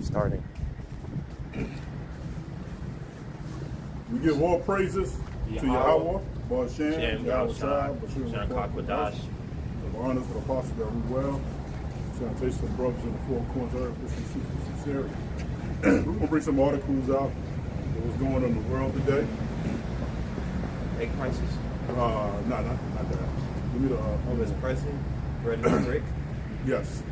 Starting. We give all praises to Yahweh, Barshem, Yahushua, Bashir, Kakwadash. The honors of the apostle that we well. Sanitation of brothers in the four corners of earth, this is super sincerity. We're going to bring some articles out of what's going on in the world today. Egg prices? No, not that. Give me the U.S. president, bread and brick. Yes.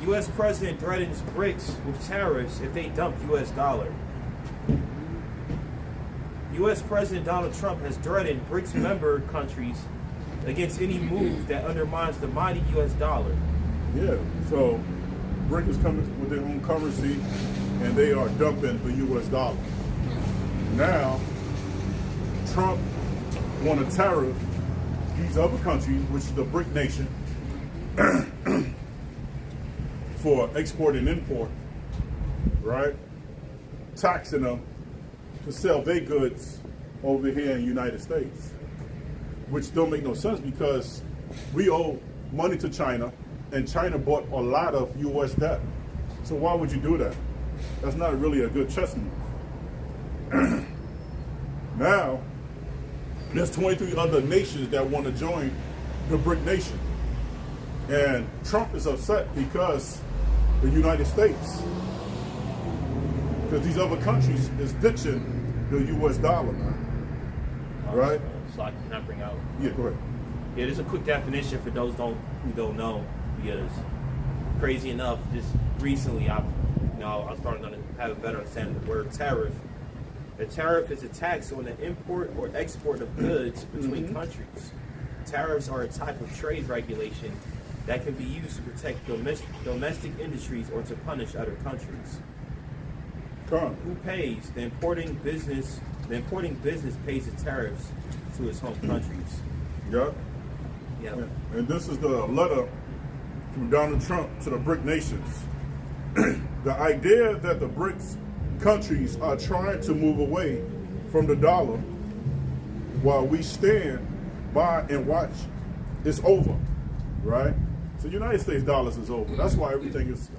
U.S. president threatens BRICS with tariffs if they dump U.S. dollar. U.S. President Donald Trump has threatened BRICS member countries against any move that undermines the mighty U.S. dollar. Yeah, so BRICS is coming with their own currency, and they are dumping the U.S. dollar. Now, Trump want to tariff these other countries, which is the BRIC nation, for export and import, right? Taxing them to sell their goods over here in the United States, which don't make no sense because we owe money to China, and China bought a lot of U.S. debt. So why would you do that? That's not really a good chess move. Now, there's 23 other nations that want to join the BRIC nation. And Trump is upset because the United States, because these other countries is ditching the U.S. dollar, man. Right? So I can bring out. Yeah, go ahead. Yeah, there's a quick definition for those who don't know, because crazy enough, just recently I'm starting to have a better understanding of the word tariff. A tariff is a tax on the import or export of goods between countries. Tariffs are a type of trade regulation that can be used to protect domestic industries or to punish other countries. Who pays? The importing business pays the tariffs to its home countries. Yeah. Yeah. And this is the letter from Donald Trump to the BRIC nations. The idea that the BRICS countries are trying to move away from the dollar while we stand by and watch is over, right? So United States dollars is over. That's why everything is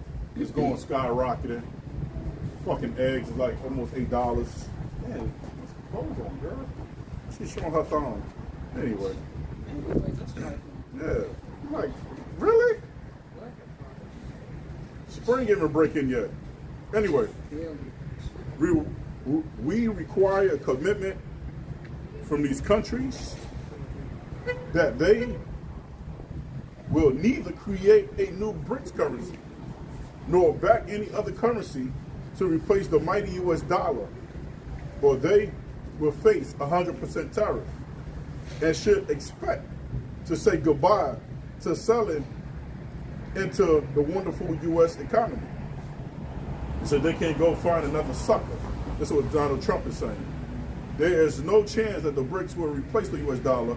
going skyrocketing. Fucking eggs is like almost $8. Man, what's clothes on, girl? She's showing her thumb. Anyway. Yeah. I'm like, really? Spring ain't even breaking yet. Anyway. We require a commitment from these countries that they will neither create a new BRICS currency nor back any other currency to replace the mighty U.S. dollar, or they will face 100% tariff and should expect to say goodbye to selling into the wonderful U.S. economy. So they can't go find another sucker. That's what Donald Trump is saying. There is no chance that the BRICS will replace the U.S. dollar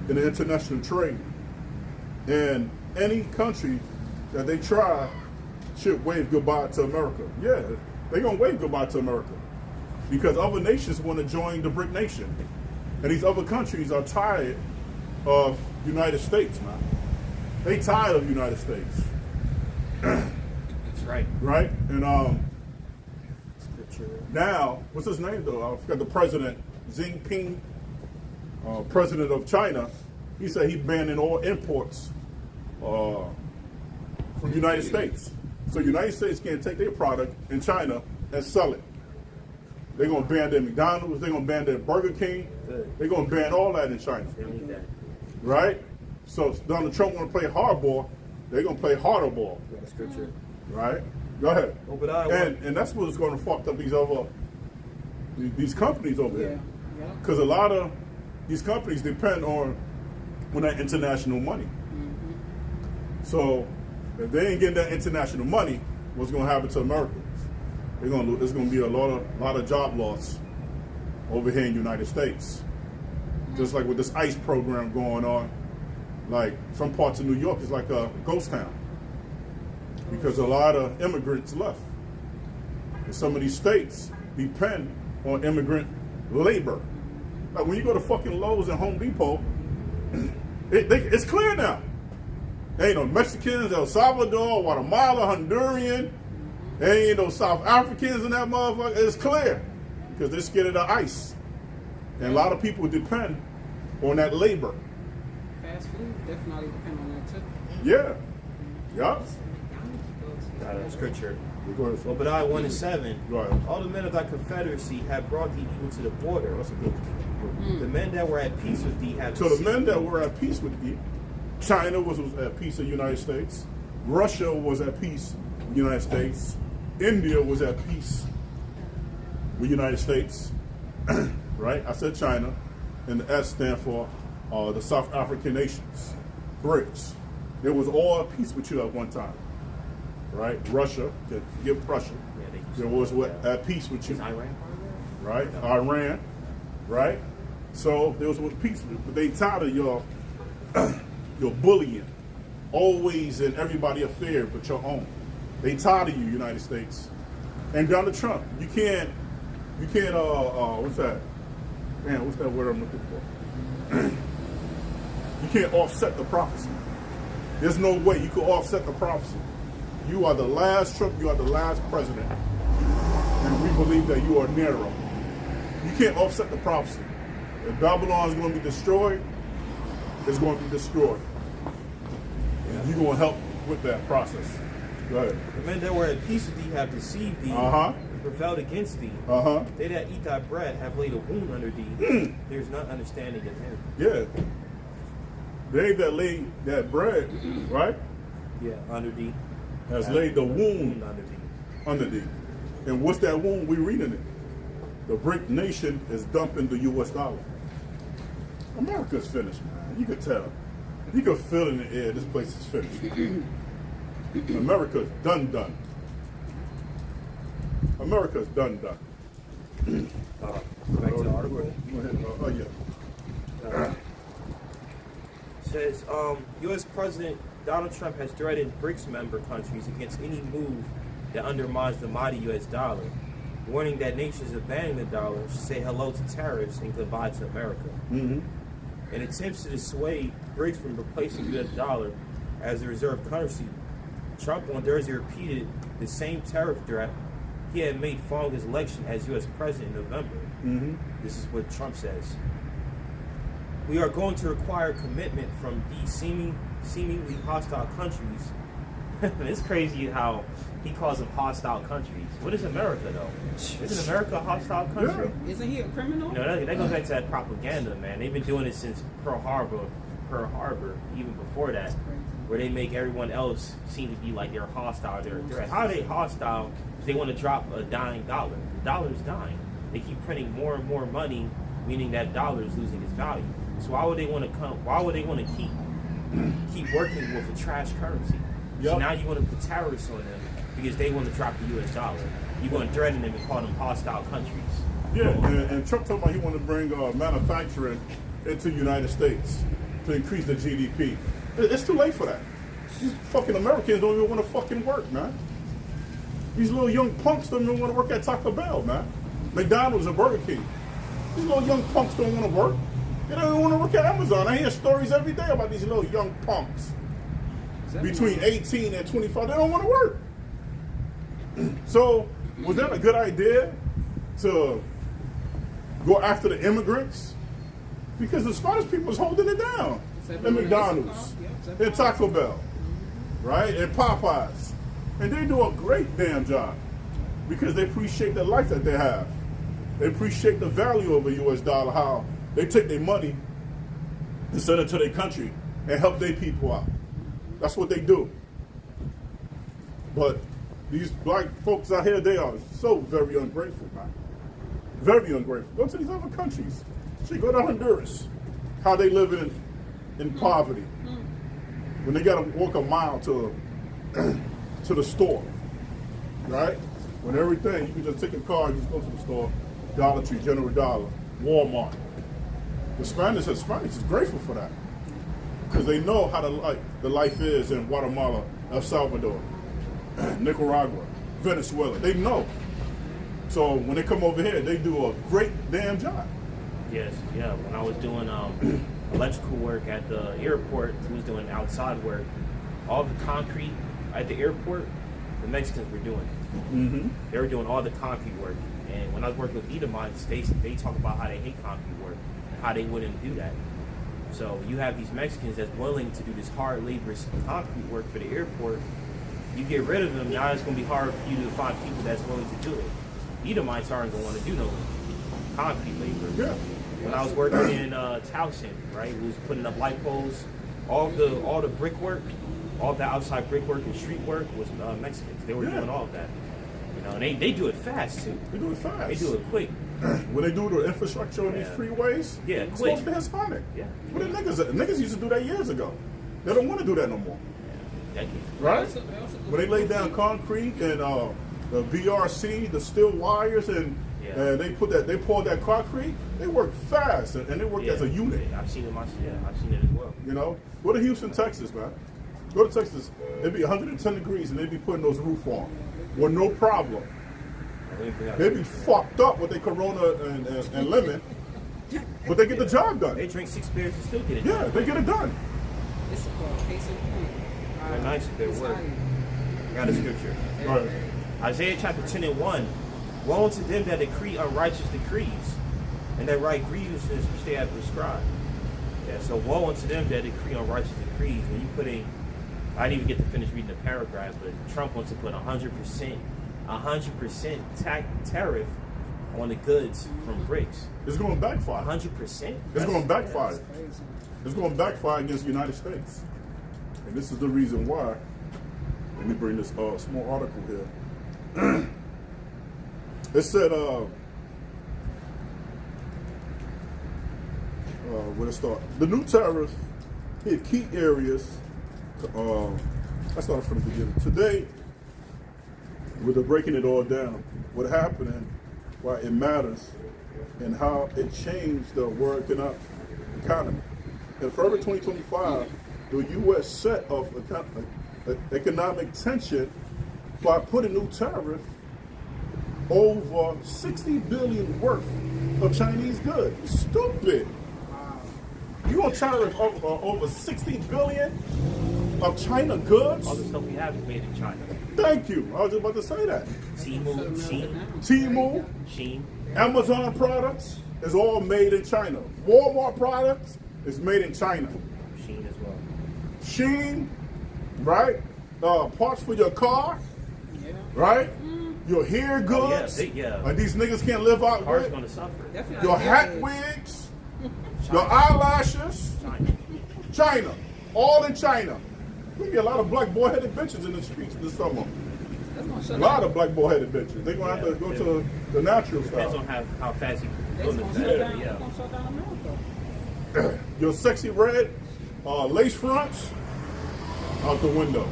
in the international trade. And any country that they try should wave goodbye to America. Yeah, they're going to wave goodbye to America because other nations want to join the BRIC nation. And these other countries are tired of United States, man. They tired of United States. That's right. Right? And now, what's his name though? I forgot the president, Xi Jinping, president of China. He said he's banning all imports from the United States. So United States can't take their product in China and sell it. They're going to ban their McDonald's. They're going to ban their Burger King. They're going to ban all that in China. Right? So Donald Trump want to play hardball. They're going to play harder ball. That's scripture. Right? Go ahead. And that's what's going to fuck up these companies over there. Because a lot of these companies depend on that international money. So if they ain't getting that international money, what's going to happen to Americans? There's going to be a lot of job loss over here in the United States. Just like with this ICE program going on, like some parts of New York is like a ghost town because a lot of immigrants left. And some of these states depend on immigrant labor. Like when you go to fucking Lowe's and Home Depot, it's clear now. Ain't no Mexicans, El Salvador, Guatemala, Honduran. Ain't no South Africans in that motherfucker. It's clear because they're scared of the ICE. And a lot of people depend on that labor. Fast food definitely depend on that too. Yeah. Yup. Got a scripture. Go ahead. Well, but I 1:7. Right. All the men of thy confederacy have brought thee even to the border. That's a good one. The men that were at peace with thee have So the deceived men thee. that were at peace with thee, China was at peace with the United States. Russia was at peace with the United States. India was at peace with the United States. Right? I said China. And the S stand for the South African nations. BRICS. They was all at peace with you at one time. Right? Russia, forgive Prussia. Yeah, they used There to- was yeah. at peace with you. Is Iran part of that? Right? Iran, right? So there was with peace, but they tired of your bullying, always in everybody affair but your own. They tired of you, United States, and Donald Trump. You can't. What's that? Man, what's that word I'm looking for? You can't offset the prophecy. There's no way you can offset the prophecy. You are the last Trump. You are the last president, and we believe that you are Nero. You can't offset the prophecy. If Babylon is going to be destroyed, it's going to be destroyed. And you're going to help with that process. Go ahead. The men that were at peace with thee have deceived thee, Uh-huh. prevailed against thee. Uh-huh. They that eat thy bread have laid a wound under thee. There's not understanding in him. Yeah. They that laid that bread, right, Yeah, under thee. has laid the wound Under thee. under thee. And what's that wound? We reading it. The BRIC nation is dumping the U.S. dollar. America's finished, man. You could tell. You could feel it in the air. This place is finished. America's done. America's done. Back to the article. Go ahead. Yeah. Says, U.S. President Donald Trump has threatened BRICS member countries against any move that undermines the mighty U.S. dollar, warning that nations abandoning the dollar should say hello to tariffs and goodbye to America. Mm-hmm. In attempts to dissuade BRICS from replacing the U.S. dollar as the reserve currency, Trump on Thursday repeated the same tariff threat he had made following his election as U.S. president in November. Mm-hmm. This is what Trump says. We are going to require commitment from these seemingly hostile countries. It's crazy how he calls them hostile countries. What is America, though? Isn't America a hostile country? Yeah. Isn't he a criminal? You know, that goes back to that propaganda, man. They've been doing it since Pearl Harbor, even before that, where they make everyone else seem to be like they're hostile, they're a threat. How are they hostile if they want to drop a dying dollar? The dollar is dying. They keep printing more and more money, meaning that dollar is losing its value. So why would they want to Why would they want to keep working with a trash currency? So Yep. now you want to put tariffs on them because they want to drop the U.S. dollar. You want to threaten them and call them hostile countries. Yeah, and Trump talking about he want to bring manufacturing into the United States to increase the GDP. It's too late for that. These fucking Americans don't even want to fucking work, man. These little young punks don't even want to work at Taco Bell, man. McDonald's and Burger King. These little young punks don't want to work. They don't even want to work at Amazon. I hear stories every day about these little young punks. Between 18 and 25, they don't want to work. So, was that a good idea to go after the immigrants? Because the Spanish people is holding it down. And McDonald's, and Taco Bell, right? And Popeyes. And they do a great damn job because they appreciate the life that they have. They appreciate the value of a U.S. dollar, how they take their money and send it to their country and help their people out. That's what they do. But these black folks out here, they are so very ungrateful, man. Very ungrateful. Go to these other countries. See, go to Honduras. How they live in poverty. When they gotta walk a mile to the store. Right? When everything, you can just take a car and just go to the store. Dollar Tree, General Dollar, Walmart. The Spanish is grateful for that. Because they know how the life is in Guatemala, El Salvador, Nicaragua, Venezuela. They know. So when they come over here, they do a great damn job. Yes, yeah. When I was doing electrical work at the airport, we was doing outside work. all the concrete at the airport, the Mexicans were doing it. Mm-hmm. They were doing all the concrete work. And when I was working with Edomites, they talk about how they hate concrete work and how they wouldn't do that. So you have these Mexicans that's willing to do this hard laborious concrete work for the airport. You get rid of them, now it's going to be hard for you to find people that's willing to do it. Edomites aren't going to want to do no concrete labor. Yeah. When I was working in Towson, right, we was putting up light poles, all the brickwork, all the outside brickwork and street work was Mexicans. They were doing all of that. You know, and they do it fast too. They do it fast. They do it quick. When they do the infrastructure on these freeways, quick. it's supposed to be Hispanic. Yeah. But the niggas used to do that years ago. They don't want to do that no more. Right? When they lay down concrete and the BRC, the steel wires, and they poured that concrete, they work fast and they work as a unit. Yeah, I've seen it myself. Yeah, I've seen it as well. You know? Go to Houston, Texas, man. Go to Texas. It'd be 110 degrees and they'd be putting those roof on with no problem. They'd be fucked up with their Corona and lemon, but they get the job done. They drink 6 beers and still get it done. Yeah, they get it done. It's a case in point. They're nice with their work. I got a scripture. Right. Isaiah chapter 10 and 1. Woe unto them that decree unrighteous decrees, and that write grievances which they have prescribed. Yeah, so woe unto them that decree unrighteous decrees. When you put in, I didn't even get to finish reading the paragraph, but Trump wants to put 100% tariff on the goods from BRICS. It's going to backfire. 100%? It's going to backfire. That's crazy. It's going to backfire against the United States. And this is the reason why. Let me bring this small article here. It said, where to start? The new tariff hit key areas. I started from the beginning. Today, we're breaking it all down. What happened and why it matters and how it changed the world economy. In February 2025, the U.S. set off economic tension by putting new tariff over $60 billion worth of Chinese goods. Stupid. You on tariff over $60 billion of China goods? All the stuff we have is made in China. Thank you. I was just about to say that. Temu, Sheen, Amazon products is all made in China. Walmart products is made in China. Sheen as well. Sheen, right? Parts for your car, right? Your hair goods. And these niggas can't live out Cars with. gonna suffer. Definitely Your hat wigs, your eyelashes, China. All in China. We get a lot of black boy-headed bitches in the streets this summer. A lot of black boy-headed bitches. They're going to have to go to the natural Depends style. on how fast you They go to gonna the shut down, yeah. gonna shut down America. Your sexy red lace fronts, out the window.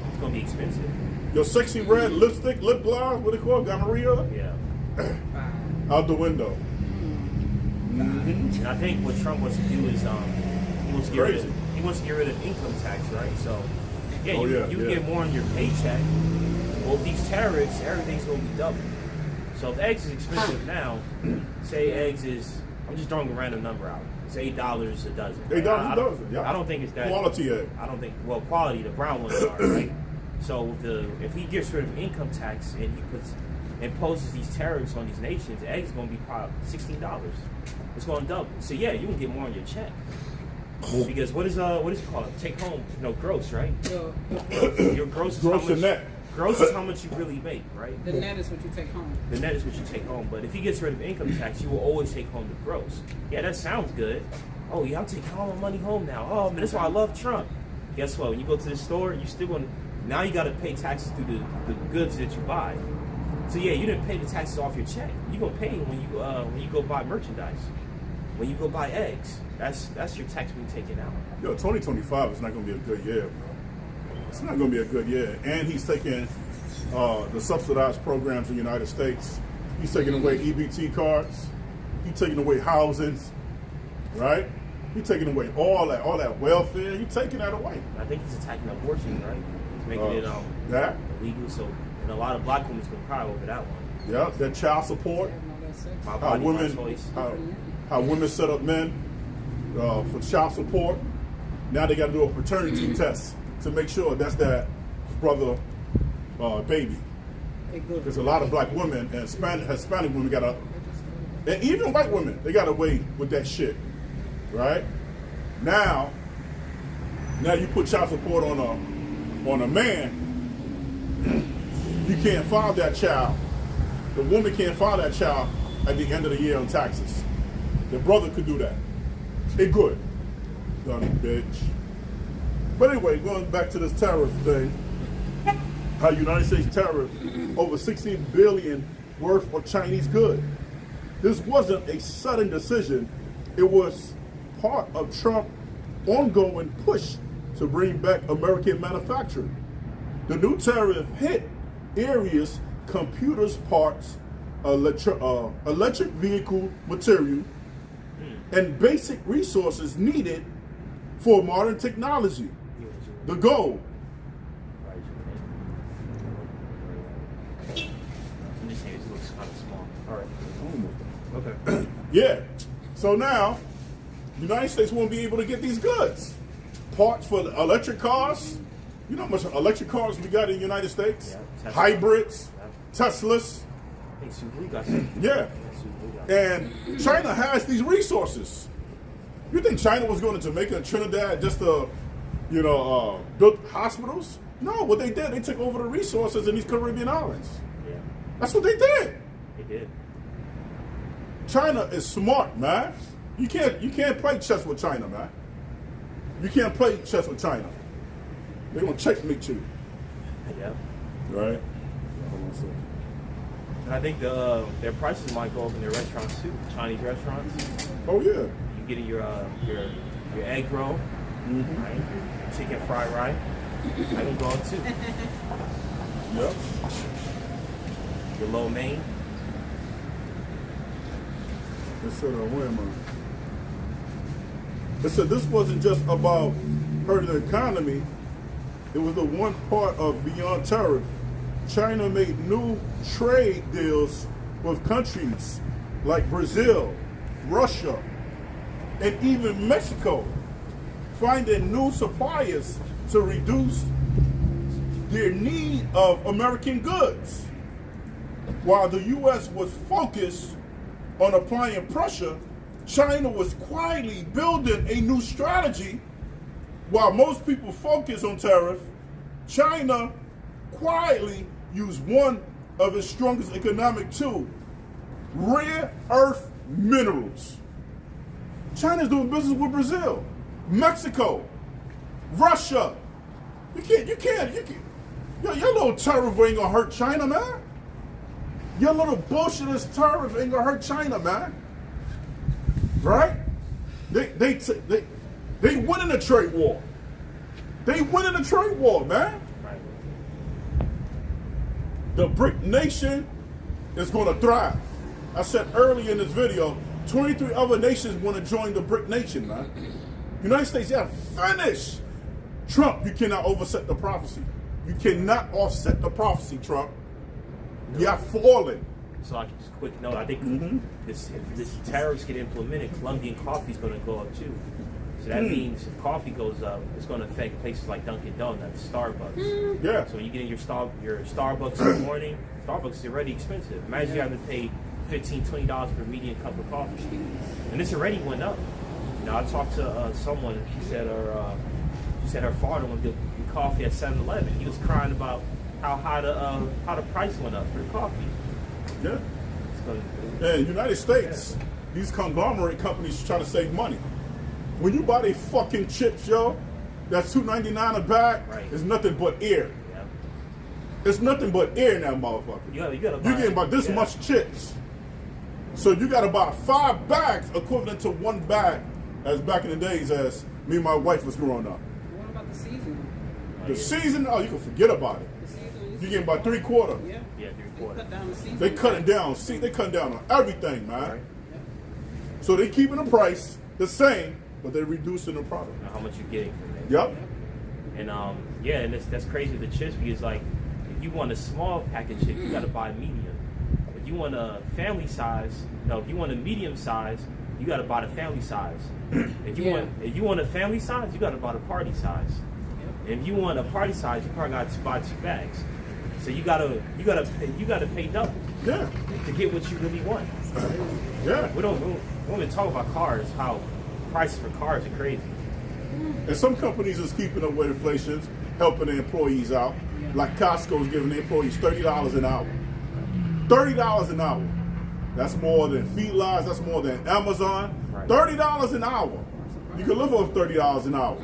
It's gonna be expensive. Your sexy red lipstick, lip gloss, what they call it, gonorrhea, Yeah. out the window. And I think what Trump wants to do is he wants to get rid of income tax, right? So you get more on your paycheck. Well, with these tariffs, everything's gonna be double. So if eggs is expensive now, say eggs is, I'm just throwing a random number out. It's $8 a dozen. $8 a dozen, yeah. I don't think it's that Quality egg. I don't think, well, quality, the brown ones are, right? So if he gets rid of income tax and he imposes these tariffs on these nations, eggs is going to be probably $16. It's going to double. So yeah, you can get more on your check. Because what is it called? Take home, gross, right? Your gross is Gross how much, and net. Gross is how much you really make, right? The net is what you take home. The net is what you take home. But if he gets rid of income tax, you will always take home the gross. Yeah, that sounds good. Oh yeah, I'm taking all my money home now. Oh man, that's why I love Trump. Guess what? When you go to the store, you still want now you got to pay taxes through the goods that you buy. So yeah, you didn't pay the taxes off your check. You gonna pay when you go buy merchandise. When you go buy eggs, that's your tax being taken out. Yo, 2025 is not going to be a good year, bro. It's not going to be a good year. And he's taking the subsidized programs in the United States. He's taking away EBT cards. He's taking away housings, right? He's taking away all that welfare. He's taking that away. I think he's attacking abortion, right? He's making it illegal. So, and a lot of black women can cry over that one. Yeah, that child support. My body, my choice. How women set up men for child support. Now they got to do a paternity test to make sure that's that brother baby. They good. Because a lot of black women and Hispanic women got and even white women, they got away with that shit, right? Now you put child support on a man, you can't file that child. The woman can't file that child at the end of the year on taxes. The brother could do that. It good. Dumb bitch. But anyway, going back to this tariff thing, how United States tariff over $16 billion worth of Chinese goods. This wasn't a sudden decision. It was part of Trump's ongoing push to bring back American manufacturing. The new tariff hit areas, computers, parts, electric vehicle material, and basic resources needed for modern technology. The goal. I'm just saying it looks kind of small. All right. Okay. Yeah. So now, the United States won't be able to get these goods. Parts for the electric cars. You know how much electric cars we got in the United States? Yeah, hybrids, yeah. Teslas. Hey, Subaru got some. Yeah. And China has these resources. You think China was going to Jamaica and Trinidad just to, build hospitals? No, what they did, they took over the resources in these Caribbean islands. Yeah. That's what they did. They did. China is smart, man. You can't play chess with China, man. You can't play chess with China. They're gonna checkmate you. Yeah. Right? And I think their prices might go up in their restaurants too. Chinese restaurants. Oh yeah. You getting your egg roll, right? Your chicken fried rice. I can go up too. Yep. Your lo mein. They said They said this wasn't just about hurting the economy. It was the one part of beyond tariff. China made new trade deals with countries like Brazil, Russia, and even Mexico, finding new suppliers to reduce their need of American goods. While the U.S. was focused on applying pressure, China was quietly building a new strategy. While most people focus on tariff, China quietly used one of its strongest economic tools, rare earth minerals. China's doing business with Brazil, Mexico, Russia. You can't. Your little tariff ain't gonna hurt China, man. Your little bullshitist tariff ain't gonna hurt China, man. Right? They winning a trade war. They winning a trade war, man. Right. The BRIC nation is going to thrive. I said earlier in this video, 23 other nations want to join the BRIC nation, man. United States, yeah, finish. Trump, you cannot offset the prophecy. You cannot offset the prophecy, Trump. You're falling. So like just a quick note, I think if this tariffs get implemented, Colombian coffee is going to go up too. So that means if coffee goes up, it's going to affect places like Dunkin' Donuts, Starbucks. Yeah. So when you get in your Starbucks in the morning, Starbucks is already expensive. Imagine you having to pay $15, $20 for a medium cup of coffee, and this already went up. I talked to someone, and she said her father went to get coffee at 7-Eleven. He was crying about how the price went up for the coffee. Yeah. And United States, these conglomerate companies try to save money. When you buy these fucking chips, yo, that's $2.99 a bag, Right. it's nothing but air. Yeah. It's nothing but air in that motherfucker. You gotta buy, You're getting about this much chips. So you gotta buy 5 bags equivalent to 1 bag, as back in the days as me and my wife was growing up. What about the season? The season, oh, you can forget about it. The season is You're getting about 3/4. yeah. Yeah, They cut down the season. They cutting down. See, they cutting down on everything, man. Right. So they keeping the price the same, but they're reducing the product. You know how much you're getting from it. Yep. And and that's crazy with the chips because like if you want a small pack of chips, you gotta buy medium. If you want a family size, if you want a medium size, you gotta buy the family size. If you want a family size, you gotta buy the party size. And if you want a party size, you probably got to buy 2 bags. So you gotta pay double. Yeah. To get what you really want. Yeah. We don't even talk about cars. How prices for cars are crazy. And some companies is keeping up with inflation, helping their employees out. Like Costco's giving their employees $30 an hour. $30 an hour. That's more than feedlots. That's more than Amazon. Right. $30 an hour. You can live off $30 an hour.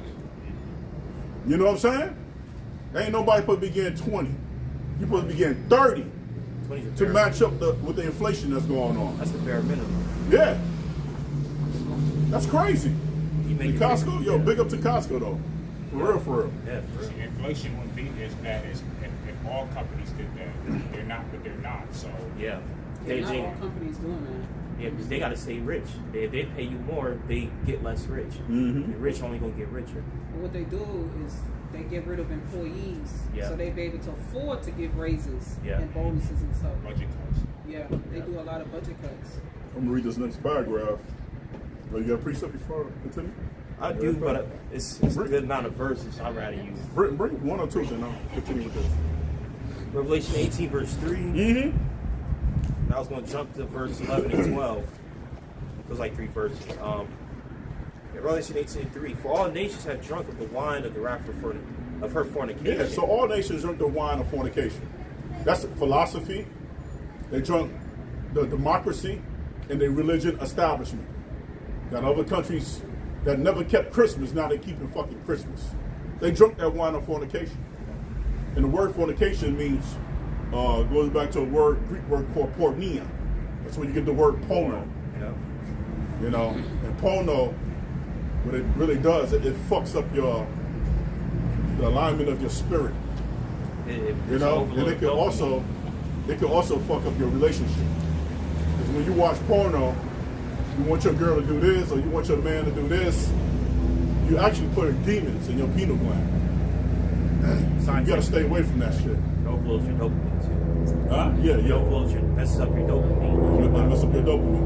You know what I'm saying? Ain't nobody supposed to be getting 20. You're supposed to be getting 30 to match up with the inflation that's going on. That's the bare minimum. Yeah. That's crazy. You make And Costco, yo, big up to Costco though. For real, for real. Yeah, for real. See, inflation wouldn't be as bad as if all companies did that. They're not, but they're not. So Yeah. Not all companies doing that. Yeah, because they got to stay rich. If they pay you more, they get less rich. Mm-hmm. And rich only gonna get richer. But what they do is they get rid of employees, Yeah. so they be able to afford to give raises Yeah. and bonuses and stuff. budget cuts. Yeah, they do a lot of budget cuts. I'm gonna read this next paragraph. Oh, you got a precept before I continue? I do, but it's a good amount of verses. I'd rather use Bring 1 or 2, then I'll continue with this. Revelation 18 verse 3. Mm-hmm. And I was going to jump to verse 11 and 12. Those like 3 verses. Revelation 18:3. For all nations have drunk of the wine of the wrath of her fornication. Yeah, so all nations drink the wine of fornication. That's philosophy. They drunk the democracy and the religion establishment. Got other countries that never kept Christmas, now they keeping fucking Christmas. They drunk that wine of fornication. And the word fornication means, goes back to a Greek word called porneia. That's where you get the word porno. Yeah. You know, and porno, what it really does, it fucks up the alignment of your spirit. You know, and it can also fuck up your relationship. Because when you watch porno, you want your girl to do this or you want your man to do this, you actually putting demons in your pineal gland. So you gotta stay away from that shit. It overloads your dopamine too. Huh? Yeah, It yeah. overloads your, messes up your dopamine. You mess up your dopamine.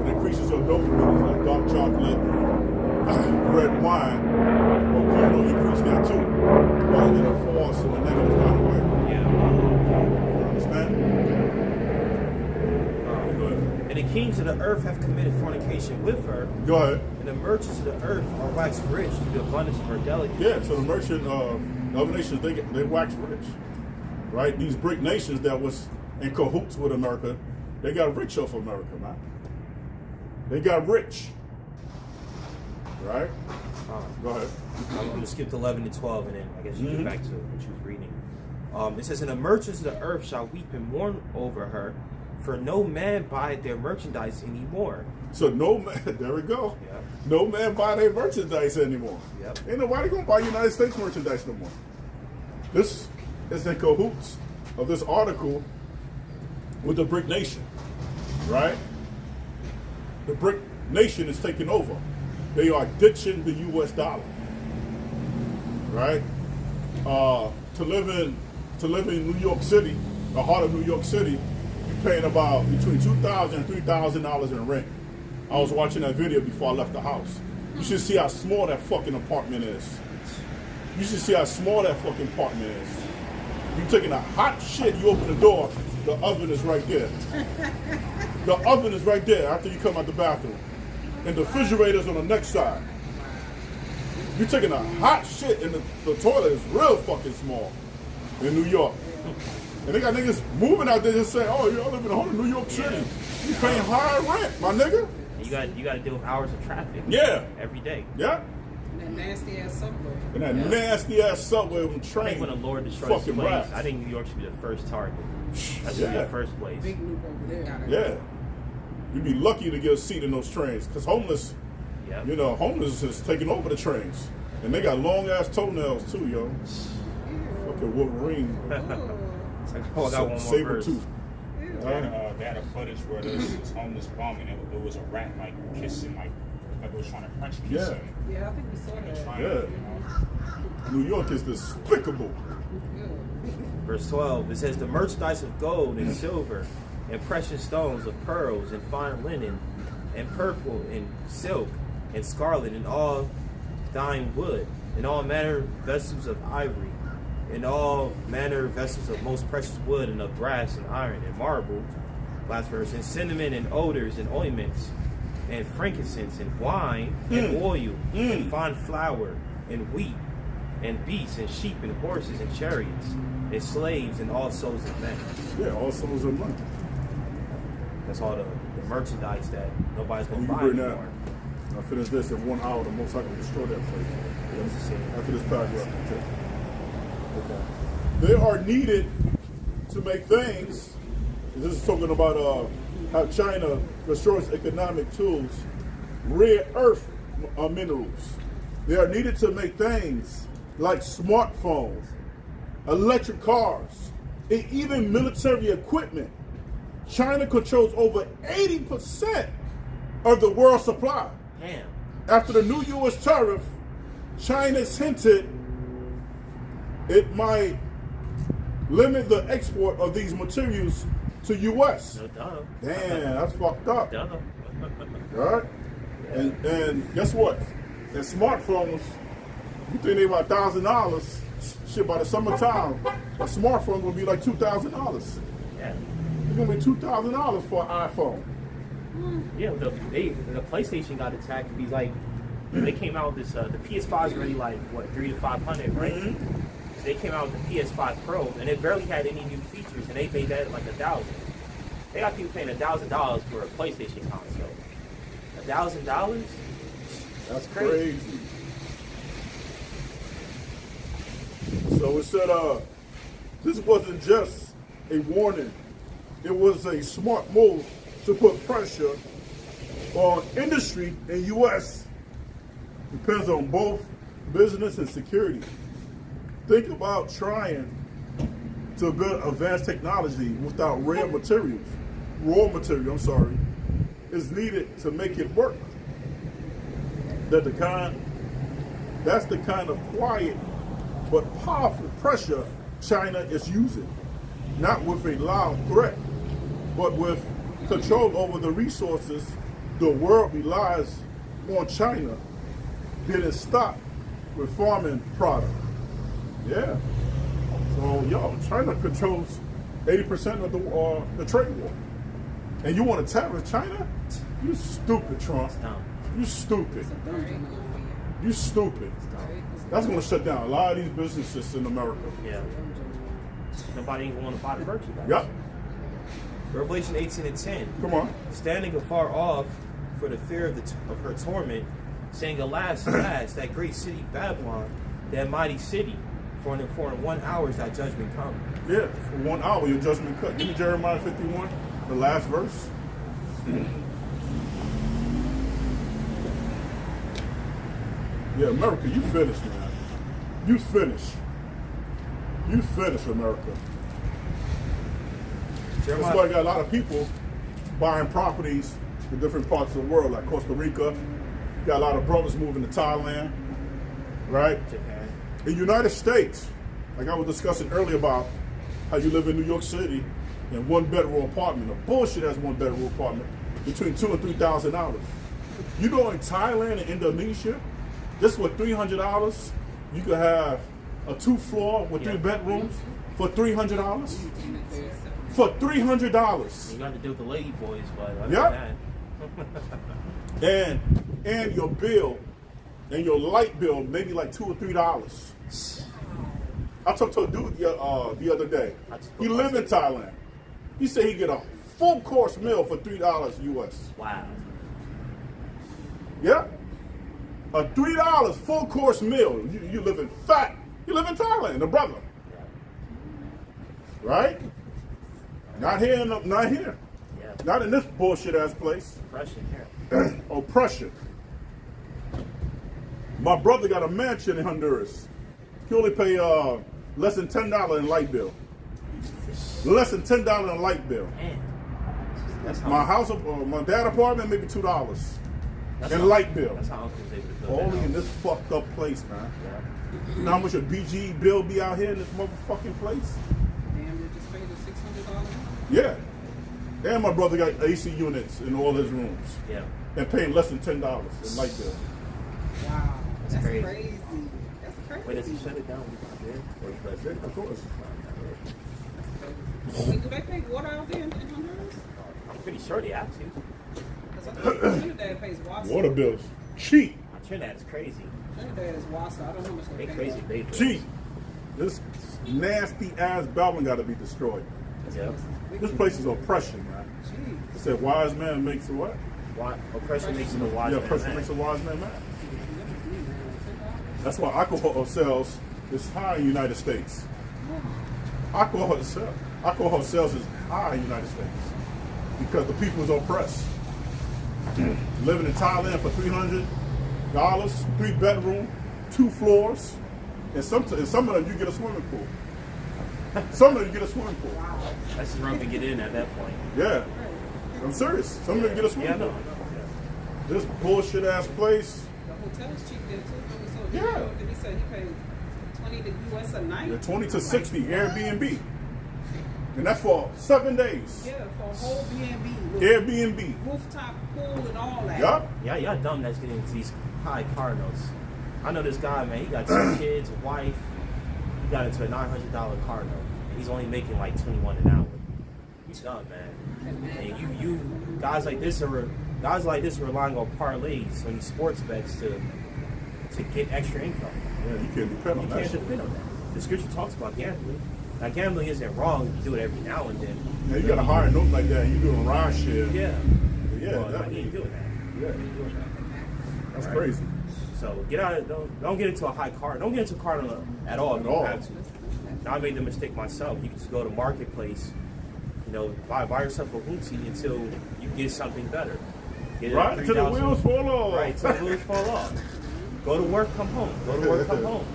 It increases your dopamine. It's like dark chocolate, red wine, or porno increase that too. But in a false and a negative kind of way. Yeah. You understand? Go ahead. And the kings of the earth have committed fornication with her, Go ahead. and the merchants of the earth are waxed rich through the abundance of her delicacies. Yeah, so the merchant other nations, they wax rich. Right? These brick nations that was in cahoots with America, they got rich off America, man. They got rich. Right? Go ahead. I'm going to skip to 11 and 12, and then I guess you get back to what you was reading. It says, and the merchants of the earth shall weep and mourn over her, for no man buyeth their merchandise anymore. So no man, there we go. Yep. No man buy their merchandise anymore. Yep. Ain't nobody gonna buy United States merchandise no more. This is in cahoots of this article with the BRIC nation, right? The BRIC nation is taking over. They are ditching the U.S. dollar, right? To live in New York City, the heart of New York City, you're paying about between $2,000 and $3,000 in rent. I was watching that video before I left the house. You should see how small that fucking apartment is. You should see how small that fucking apartment is. You taking a hot shit, you open the door, the oven is right there. The oven is right there after you come out the bathroom. And the refrigerator's on the next side. You taking a hot shit and the toilet is real fucking small in New York. And they got niggas moving out there just saying, oh, y'all live in the whole of New York City. You paying higher rent, my nigga. You got to deal with hours of traffic. Yeah. Every day. Yeah. And that nasty ass subway. And that nasty ass subway and I train. think when the Lord destroys this fucking place, rats. I think New York should be the first target. That should be Yeah. the first place. Big loop over there. Yeah. You'd be lucky to get a seat in those trains. Because homeless, Yep. you know, homeless is taking over the trains. And they got long ass toenails too, yo. Fucking Wolverine. Oh, I got one more Saber verse. tooth. They had a footage where this homeless bum and it was a rat like kissing like it was trying to French kiss Yeah. him. Yeah, I think we saw that. Trying, Yeah. you know. New York is despicable. Verse 12, it says, the merchandise of gold and silver and precious stones of pearls and fine linen and purple and silk and scarlet and all thine wood and all manner vessels of ivory, and all manner vessels of most precious wood, and of brass and iron and marble. Last verse. And cinnamon and odors and ointments, and frankincense and wine and oil, and fine flour and wheat, and beasts and sheep and horses and chariots, and slaves and all souls of men. Yeah, all souls of money. That's all the merchandise that nobody's going You to can buy bring that. anymore. I'll finish this in 1 hour. The most I can destroy that place. After this paragraph. Okay. They are needed to make things. This is talking about how China destroys economic tools, rare earth minerals. They are needed to make things like smartphones, electric cars, and even military equipment. China controls over 80% of the world's supply. Damn. After the new U.S. tariff, China's hinted it might limit the export of these materials to U.S. No doubt. Damn, that's fucked up. Duh. All right? And guess what? And smartphones, you think they about $1,000. Shit, by the summertime, a smartphone will be like $2,000. Yeah. It's gonna be $2,000 for an iPhone. Yeah, the PlayStation got attacked because like they came out with this the PS5 is already like what 300 to 500, right? Mm-hmm. So they came out with the PS5 Pro and it barely had any new features and they paid that like $1,000. They got people paying $1,000 for a PlayStation console. $1,000? That's crazy. So it said this wasn't just a warning. It was a smart move to put pressure on industry in U.S. Depends on both business and security. Think about trying to build advanced technology without raw material, is needed to make it work. That's the kind of quiet but powerful pressure China is using. Not with a loud threat, but with control over the resources the world relies on China getting stopped with farming product. Yeah. So, China controls 80% of the trade war. And you want to tariff China? You stupid, Trump. You stupid. You stupid. That's going to shut down a lot of these businesses in America. Yeah. Nobody ain't going to buy the merchandise. Yep. Revelation 18:10. Come on. Standing afar off for the fear of her torment, saying, Alas, alas, that great city Babylon, that mighty city, for in 1 hour is thy judgment come. Yeah, for 1 hour your judgment cut. Give me Jeremiah 51, the last verse. Yeah, America, you finished, man. You finished. You finished, America. That's why you got a lot of people buying properties in different parts of the world, like Costa Rica. You got a lot of brothers moving to Thailand, right? Japan. In the United States, like I was discussing earlier about how you live in New York City in one-bedroom apartment, a bullshit-ass one-bedroom apartment, between $2,000 and $3,000. You go in Thailand and Indonesia, just with $300, you could have a 2-floor with 3 bedrooms for $300. For $300. You got to deal with the lady boys, but other Yep. than And your bill, and your light bill, maybe like $2 or $3. I talked to a dude the other day. He lived in Thailand. He said he get a full course meal for $3 US. Wow. Yeah. A $3 full course meal. You live in fat. You live in Thailand, the brother. Right? Not here. Not here. Yeah. Not in this bullshit ass place. Oppression here. Oppression. My brother got a mansion in Honduras. He only pay less than $10 in light bill. Less than $10 in light bill. Man. That's how My house, my dad apartment, maybe $2 in light bill. That's how Uncle was able to build Only that in house. this fucked up place, man. Yeah. You know how much a BG bill be out here in this motherfucking place? Damn, they just paid us $600. Yeah. And my brother got AC units in all his rooms. Yeah. And paying less than $10 in light bill. Wow, that's crazy. crazy. Wait, does he shut it down? Yeah. Of course. Wait, do they pay water out there in Honduras? I'm pretty sure they have to. Because I think Trinidad pays water. Water bills cheap. Trinidad is crazy. Trinidad is water. I don't know how much They they crazy. pay. They Cheap. This nasty ass Babylon got to be destroyed. Yeah. This place is oppression, man. Jeez. It said wise man makes a what? Why? Oppression makes him a wise Yeah, man. oppression makes a wise man mad. That's why alcohol sales is high in the United States. Alcohol sales is high in the United States because the people is oppressed. Living in Thailand for $300, 3-bedroom, 2 floors, and some of them you get a swimming pool. Some of them you get a swimming pool. That's just rough to get in at that point. Yeah, I'm serious. Some of them get a swimming Yeah, I know. pool. This bullshit ass place. The hotel's cheap there too. So Yeah. Did he say he paid $20 to US a night? Yeah, 20 to 60 Airbnb, and that's for 7 days. Yeah, for a whole B&B. With Airbnb. rooftop pool and all that. Yup. Yeah, y'all dumb that's getting into these high car notes. I know this guy, man. He got 2 kids, a wife. He got into a $900 car note. And he's only making like 21 an hour. He's dumb, man. And you guys like this are relying on parlays on these sports bets to get extra income. Yeah, you can't depend on You that can't shit. depend on that. The scripture talks about gambling. Now, gambling isn't wrong. You do it every now and then. Yeah, you gotta hire a note like that. You doing ride share. Yeah. Yeah, Well, that- he ain't doing that. yeah. He ain't doing that. That's Right. crazy. So get out. Don't get into a high car. Don't get into a car at all. If you don't have to. Now, I made the mistake myself. You can just go to marketplace. You know, buy yourself a hoopsie until you get something better. Get Right a till the 3,000 wheels fall off. Right till the wheels fall off. Go to work, come home. Go to work, come home.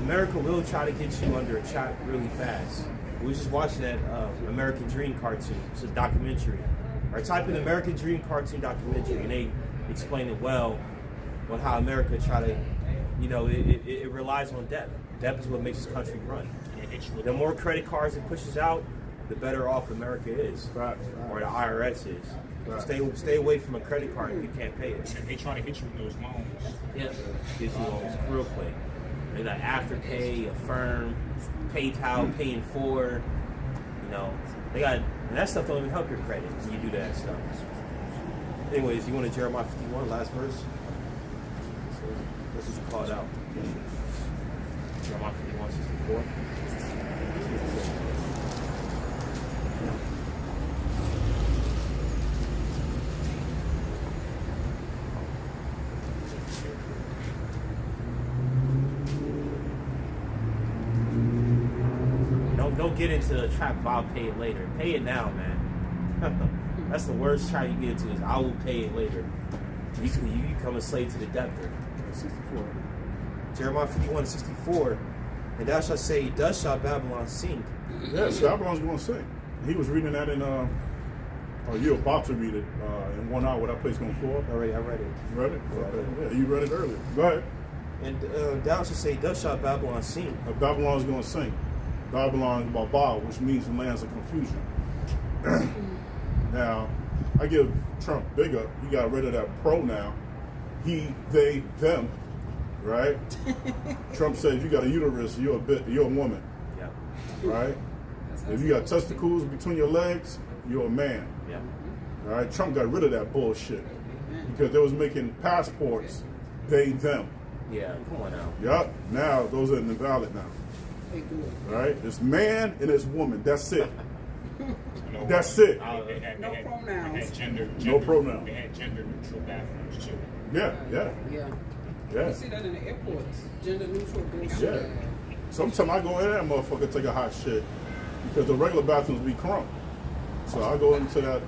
America will try to get you under a trap really fast. We was just watching that American Dream cartoon. It's a documentary. Or type in American Dream cartoon documentary, and they explain it well on how America try to, you know, it relies on debt. Debt is what makes this country run. The more credit cards it pushes out, the better off America is, Right. or the IRS is. Right. Stay away from a credit card if you can't pay it. And they try to hit you with those loans. Yeah, gives you loans real quick. They got Afterpay, Affirm, PayPal, Pay in 4. You know, they got, and that stuff don't even help your credit when you do that stuff. Anyways, you want to Jeremiah 51, last verse? So this is called out. Jeremiah 51, 64. Don't get into the trap of I'll pay it later. Pay it now, man. That's the worst trap you get into is I will pay it later. You become a slave to the debtor. 64. Jeremiah 51, 64. And thou shalt say, thus shall Babylon sing. Yes, Babylon's going to sing. He was reading that in, you're about to read it in 1 hour. That place going to fall. I read it. You read it? Okay. Yeah, you read it earlier. Go ahead. And thou shalt say, thus shall Babylon sing. Babylon's going to sing. Babylon, Babal, which means the lands of confusion. Now, I give Trump big up. He got rid of that pronoun. He, they, them. Right? Trump said, you got a uterus, you're a woman. Yeah. Right? If you got testicles between your legs, you're a man. Yeah. All right? Trump got rid of that bullshit because they was making passports, they, them. Yeah, come on now. Yup. Now those are invalid now. They good. Right? It's man and it's woman. That's it. You know, That's it. No pronouns. They had gender, No pronoun. They had gender neutral bathrooms too. Yeah, yeah, Yeah. yeah, You see that in the airports. Gender neutral bullshit. yeah. Sometimes I go in there, motherfucker, take a hot shit because the regular bathrooms be crump. So I go into that.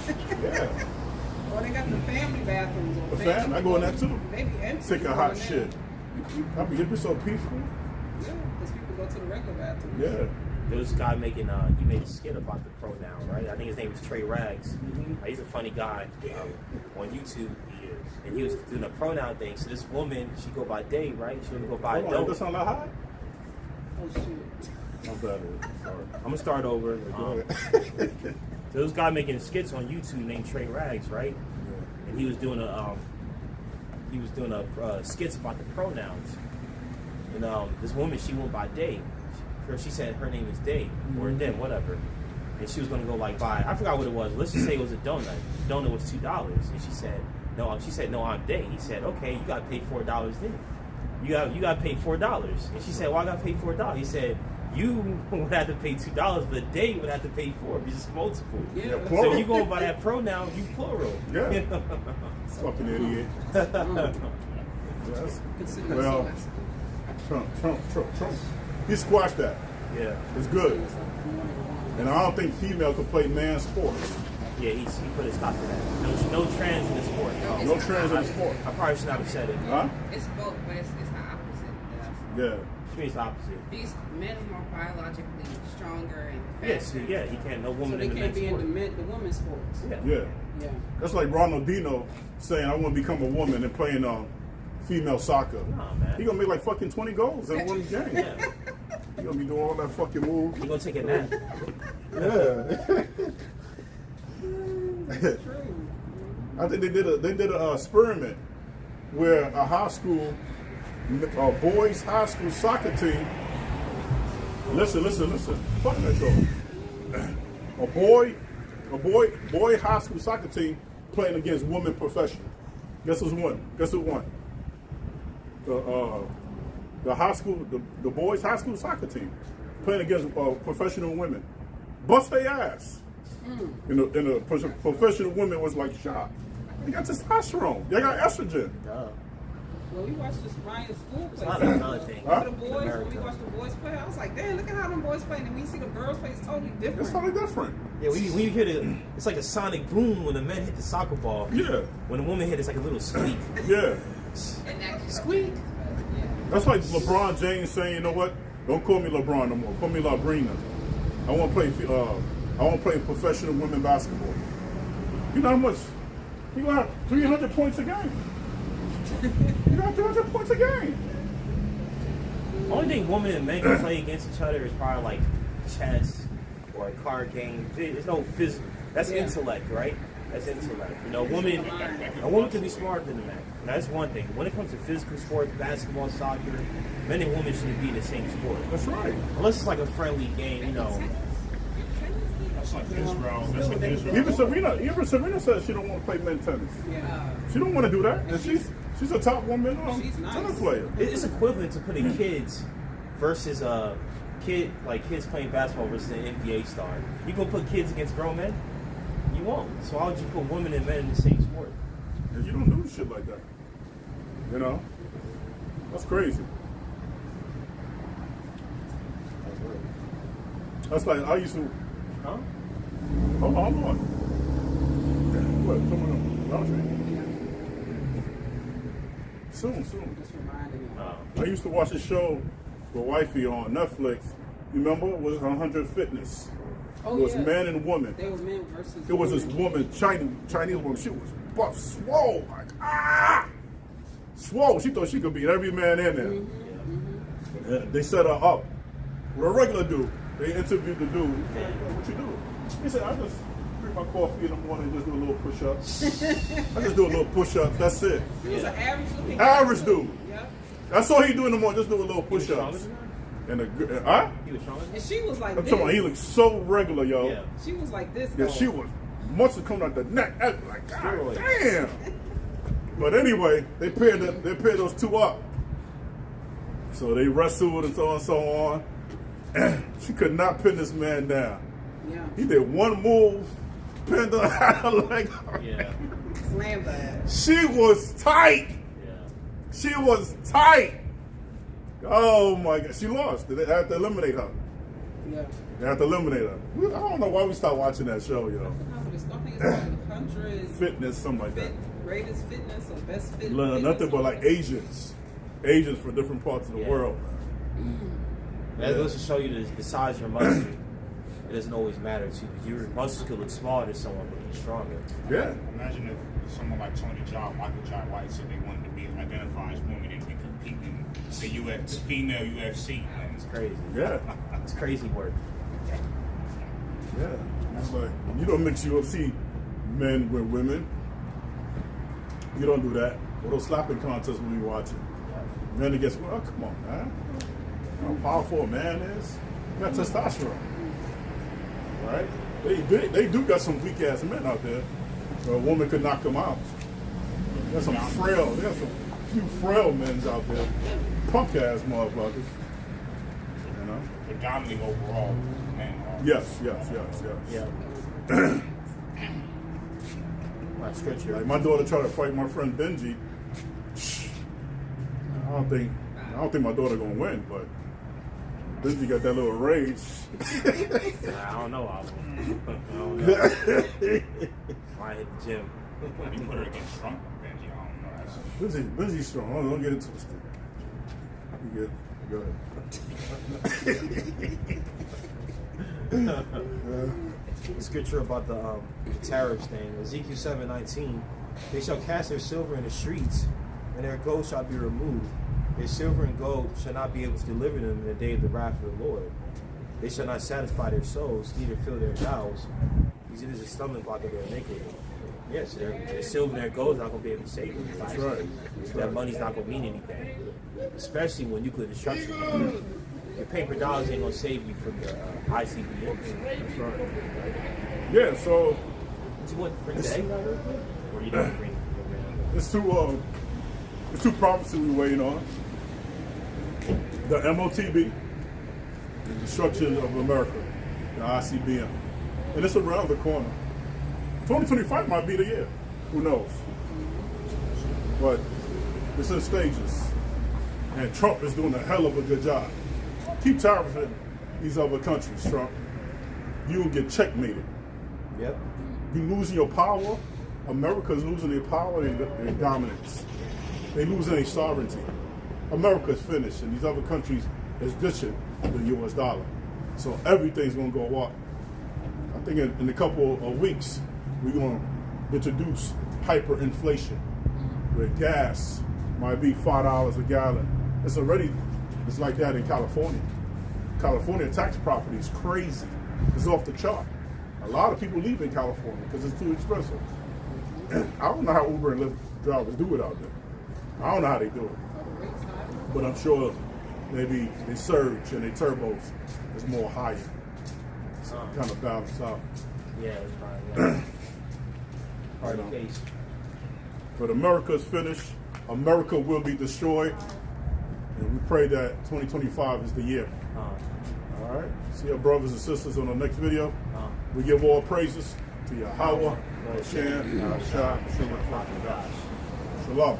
Yeah, Or they got the family bathrooms. Or the family. I go in that too. They be empty. Take a going hot in. shit. I mean, it'd be so peaceful. Yeah, because people go to the regular bathrooms. Yeah. There was a guy making he made a skit about the pronoun, right? I think his name was Trey Rags. He's a funny guy on YouTube. And he was doing a pronoun thing. So this woman, she go by they, right? She wouldn't go by Hold on, don't. that sound like high? Oh shit. I'm bad. Sorry. I'm gonna start over. Go ahead. So there was a guy making skits on YouTube named Trey Rags, right? And he was doing skits about the pronouns. And this woman, she went by Day. She said her name is Day or Dem, whatever. And she was gonna go like buy, I forgot what it was. Let's just say it was a donut. The donut was $2, and she said no. She said no, I'm Day. He said okay, you gotta pay $4 then. You gotta pay $4. And she said, well, I gotta pay $4. He said, you would have to pay $2, but they would have to pay $4 because it's multiple. Yeah, So you going by that pronoun, you plural. Yeah. Fucking idiot. Yes. Consider Well, yourself. Trump. He squashed that. Yeah. It's good. And I don't think female could play man sports. Yeah, he put a stop to that. No trans in the sport. No trans in the sport. I probably should not have said it. Huh? It's both, but it's the opposite. Yeah. She means the opposite. These men are more biologically stronger and Yes, faster. yeah, he can't. No So woman they in the can't men's be in sport. the women's sports. Yeah. Yeah. Yeah. That's like Ronaldinho saying, I want to become a woman and playing female soccer. Nah, man. He gonna make like fucking 20 goals in one game. Yeah. He gonna be doing all that fucking move. You gonna take a nap? Yeah. True. I think they did a experiment where a high school, a boys high school soccer team. Listen. Fuck that show. A boy high school soccer team playing against women professional. Guess who won? The high school, the boys high school soccer team playing against professional women. Bust their ass. And the professional women was like shocked. They got testosterone. They got estrogen. Duh. Well, we watched this Ryan school play. not another thing. Look at the boys, when we America. watched the boys play, I was like, damn, look at how them boys play. And then we see the girls play, it's totally different. It's totally different. Yeah, when you hit it, it's like a sonic boom when the men hit the soccer ball. Yeah. When the woman hit, it's like a little squeak. Yeah. And actually, Squeak. That's like LeBron James saying, you know what? Don't call me LeBron no more. Call me Labrina. I want to play professional women basketball. You know how much? You gonna have 300 points a game. You got 300 points a game. Only thing women and men can play against each other is probably like chess or a card game. There's no physical. That's Yeah. intellect, right? That's intellect. You know, a woman can be smarter than a man. That's one thing. When it comes to physical sports, basketball, soccer, men and women shouldn't be in the same sport. That's right. Unless it's like a friendly game, you know. That's like Israel. That's like Israel. Even Serena says she don't want to play men's tennis. Yeah. She don't want to do that. And she's a top woman She's nice. tennis player. It's equivalent to putting kids versus kids playing basketball versus an NBA star. You gonna put kids against grown men? You won't. So why would you put women and men in the same sport? And you don't do shit like that. You know? That's crazy. That's like I used to. Huh? Hold on. What? Someone else? Soon. Just reminded me. I used to watch a show with wifey on Netflix. You remember? It was 100 Fitness. Oh, It was yeah. men and women. They were men versus It was this women. woman, Chinese woman. She was buff, swole, like swole. She thought she could beat every man in there. And they set her up with a regular dude. They interviewed the dude. He said, "What you do?" He said, "I just drink my coffee in the morning and just do a little push-ups. I just do a little push-ups. That's it." He was an average looking Average dude. Yep. That's all he do in the morning. Just do a little He was stronger push-ups. than her? And He was stronger than her? And she was like I'm this. talking about he looked so regular, yo. Yeah. She was like this. Yeah, though. she was muscle coming out the neck. I was like, God Steroids. damn. But anyway, they paired those two up. So they wrestled and so on and so on. She could not pin this man down. Yeah. He did one move, pinned her, had her leg. Yeah. Slammed her ass. She was tight. Yeah. She was tight. Oh my God. She lost. They had to eliminate her. Yeah. They had to eliminate her. I don't know why we stopped watching that show, yo. I think it's like 100 Fitness, something like that. greatest fitness or best fitness. Nothing but like Asians from different parts of the Yeah. world. That goes to show you the size of your muscle. It doesn't always matter too. Your muscles could look smaller to someone, but be stronger. Yeah. Imagine if someone like Tony Jaa, Michael Jai White said they wanted to be identified as women and compete in the female UFC. It's crazy. Yeah. It's crazy work. Yeah. It's like, you don't mix UFC men with women. You don't do that. Or those slapping contests we be watching. Men against, well, come on, man. how powerful a man is? That testosterone, right? They do got some weak ass men out there. So a woman could knock them out. There's some few frail men out there, punk ass motherfuckers. You know? Predominantly overall, men are. Yes. Yeah. My scripture. Like my daughter tried to fight my friend Benji. I don't think my daughter gonna win, but Benji got that little rage. I don't know. I don't know. Might hit the gym. When you put her against Trump, Benji, I don't know. Benji's strong. Don't get it twisted. You good? Go ahead. The scripture about the tariffs thing, Ezekiel 7:19. They shall cast their silver in the streets, and their gold shall be removed. Their silver and gold shall not be able to deliver them in the day of the wrath of the Lord. They shall not satisfy their souls, neither fill their bowels. Because it is a stumbling block of their iniquity. Yes, their silver and their gold is not going to be able to save them. That's right. That money's not going to mean anything. Especially when nuclear destruction. Your paper dollars ain't going to save you from your ICBMs. That's right. Yeah, so Did you want to bring the egg out real quick? Or you don't bring it's two prophecies we waiting on. The MOTB, the destruction of America, the ICBM. And it's around the corner. 2025 might be the year. Who knows? But it's in stages. And Trump is doing a hell of a good job. Keep tariffing these other countries, Trump. You will get checkmated. Yep. You losing your power. America's losing their power and their dominance. They losing their sovereignty. America's finished, and these other countries is ditching the U.S. dollar. So everything's going to go up. I think in a couple of weeks, we're going to introduce hyperinflation, where gas might be $5 a gallon. It's like that in California. California tax property is crazy. It's off the chart. A lot of people leave in California because it's too expensive. I don't know how Uber and Lyft drivers do it out there. I don't know how they do it. But I'm sure maybe they surge and their turbos is more higher. So it kind of balance out. Yeah, it's fine. Part of the case. But America's finished. America will be destroyed. And we pray that 2025 is the year. All right. See our brothers and sisters on the next video. We give all praises to Yahweh, Hashem, Shah, Shalom.